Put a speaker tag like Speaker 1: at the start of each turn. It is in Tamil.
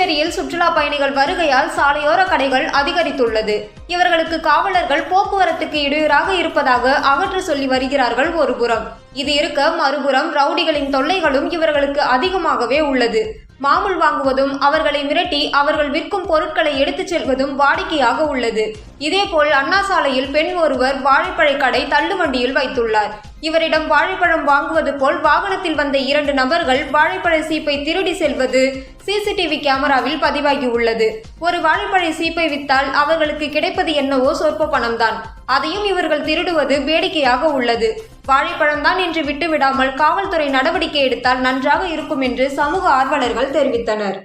Speaker 1: புதுச்சேரியில் சுற்றுலா பயணிகள் வருகையால் சாலையோர கடைகள் அதிகரித்துள்ளது. இவர்களுக்கு காவலர்கள் போக்குவரத்துக்கு இடையூறாக இருப்பதாக அகற்ற சொல்லி வருகிறார்கள் ஒருபுறம். இது இருக்க மறுபுறம் ரவுடிகளின் தொல்லைகளும் இவர்களுக்கு அதிகமாகவே உள்ளது. மாமூல் வாங்குவதும் அவர்களை மிரட்டி அவர்கள் விற்கும் பொருட்களை எடுத்துச் செல்வதும் வாடிக்கையாக உள்ளது. இதேபோல் அண்ணா சாலையில் பெண் ஒருவர் வாழைப்பழ கடை தள்ளுவண்டியில் வைத்துள்ளார். இவரிடம் வாழைப்பழம் வாங்குவது போல் வாகனத்தில் வந்த 2 நபர்கள் வாழைப்பழ சீப்பை திருடி செல்வது சிசிடிவி கேமராவில் பதிவாகி உள்ளது. ஒரு வாழைப்பழ சீப்பை வித்தால் அவர்களுக்கு கிடைப்பது என்னவோ சொற்ப பணம்தான். அதையும் இவர்கள் திருடுவது வேடிக்கையாக உள்ளது. வாழைப்பழம்தான் என்று விட்டுவிடாமல் காவல்துறை நடவடிக்கை எடுத்தால் நன்றாக இருக்கும் என்று சமூக ஆர்வலர்கள் தெரிவித்தனர்.